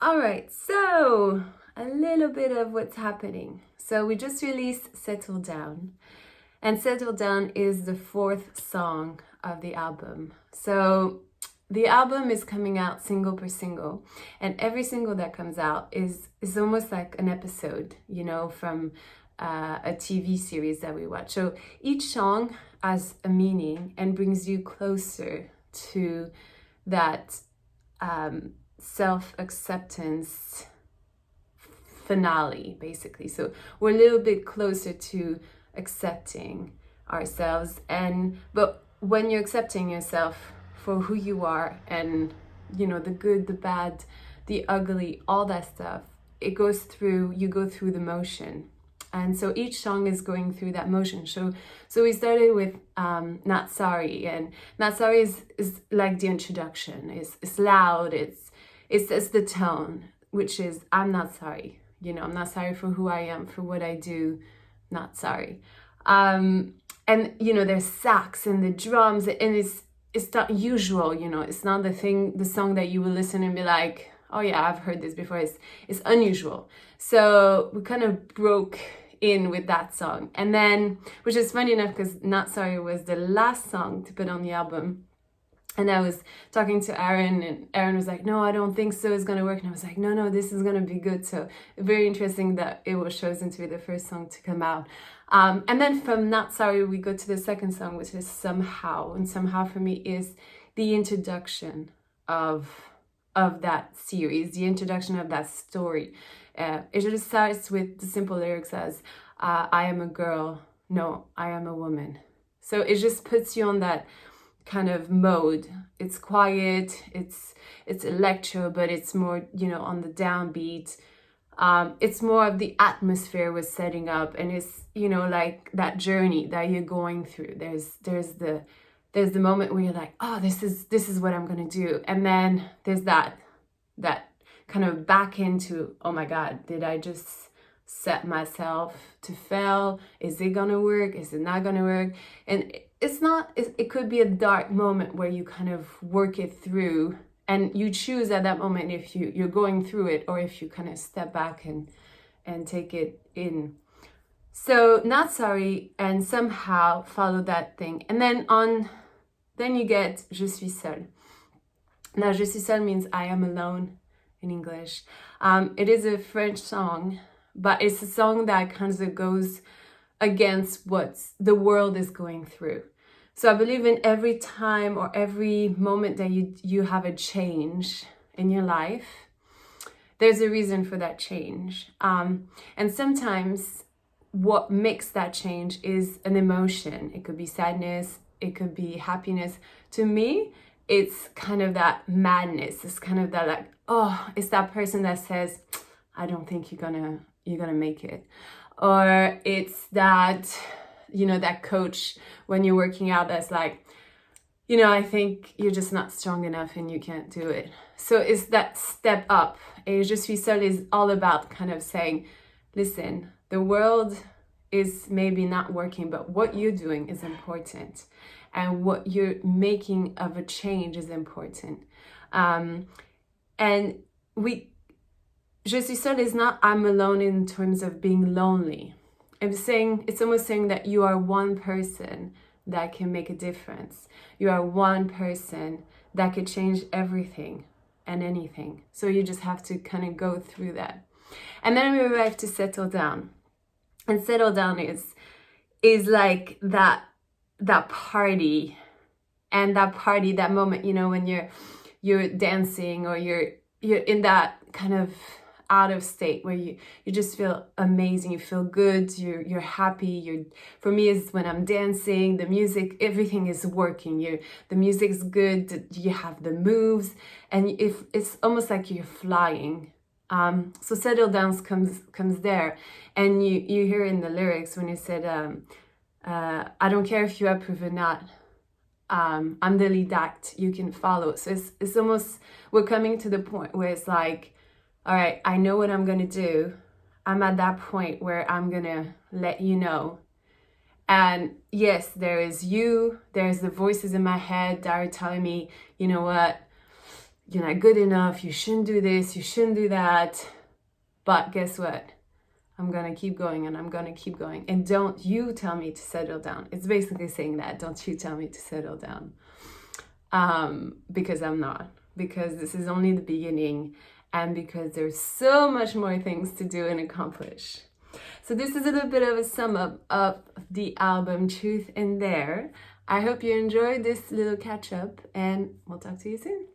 All right, so a little bit of what's happening. So we just released Settle Down, and Settle Down is the fourth song of the album. So the album is coming out single per single, and every single that comes out is almost like an episode, from a TV series that we watch. So each song has a meaning and brings you closer to that self-acceptance finale, basically. So we're a little bit closer to accepting ourselves, but when you're accepting yourself for who you are, and the good, the bad, the ugly, all that stuff, you go through the motion. And so each song is going through that motion. So we started with Not Sorry, and Not Sorry is like the introduction. It's loud, it's the tone, which is I'm not sorry. I'm not sorry for who I am, for what I do, not sorry. And there's sax and the drums, and it's not usual, it's not the song that you will listen and be like, oh yeah, I've heard this before. It's unusual. So we kind of broke in with that song. And then, which is funny enough, because Not Sorry was the last song to put on the album. And I was talking to Aaron, and Aaron was like, no, I don't think so, it's gonna work. And I was like, no, this is gonna be good. So very interesting that it was chosen to be the first song to come out. And then from Not Sorry, we go to the second song, which is Somehow. And Somehow for me is the introduction of that series, the introduction of that story. It just starts with the simple lyrics as, I am a girl, no, I am a woman. So it just puts you on that kind of mode. It's quiet, it's electro, but it's more, on the downbeat. It's more of the atmosphere we're setting up, and it's, like that journey that you're going through. There's the moment where you're like, oh, this is what I'm gonna do. And then there's that kind of back into, oh my God, did I just set myself to fail? Is it gonna work? Is it not gonna work? And it could be a dark moment where you kind of work it through, and you choose at that moment if you're going through it, or if you kind of step back and take it in. So Not Sorry and Somehow follow that thing. And then you get Je suis seule. Now, Je suis seule means I am alone in English. It is a French song, but it's a song that kind of goes against what the world is going through. So I believe in every time or every moment that you have a change in your life, there's a reason for that change. And sometimes what makes that change is an emotion. It could be sadness, it could be happiness. To me, it's kind of that madness. It's kind of that like, oh, it's that person that says, I don't think you're gonna make it. Or it's that, that coach when you're working out that's like, I think you're just not strong enough and you can't do it. So it's that step up. Et Je suis seule is all about kind of saying, listen, the world is maybe not working, but what you're doing is important. And what you're making of a change is important. And Je suis seule is not I'm alone in terms of being lonely. It's almost saying that you are one person that can make a difference. You are one person that could change everything and anything. So you just have to kind of go through that. And then we arrive to Settle Down. And Settle Down is like that party, and that moment, when you're dancing, or you're in that kind of out of state where you just feel amazing, you feel good, you're happy. For me, is when I'm dancing, the music, everything is working. The music's good, you have the moves, and it's almost like you're flying. So Settle Down comes there, and you hear in the lyrics when you said, I don't care if you approve or not. I'm the lead act, you can follow. So it's almost, we're coming to the point where it's like, all right, I know what I'm gonna do. I'm at that point where I'm gonna let you know. And yes, there's the voices in my head that are telling me, you know what, you're not good enough, you shouldn't do this, you shouldn't do that. But guess what? I'm gonna keep going and I'm gonna keep going. And don't you tell me to settle down. It's basically saying that. Don't you tell me to settle down. Because I'm not. Because this is only the beginning, and because there's so much more things to do and accomplish. So this is a little bit of a sum up of the album Truth in There. I hope you enjoyed this little catch up, and we'll talk to you soon.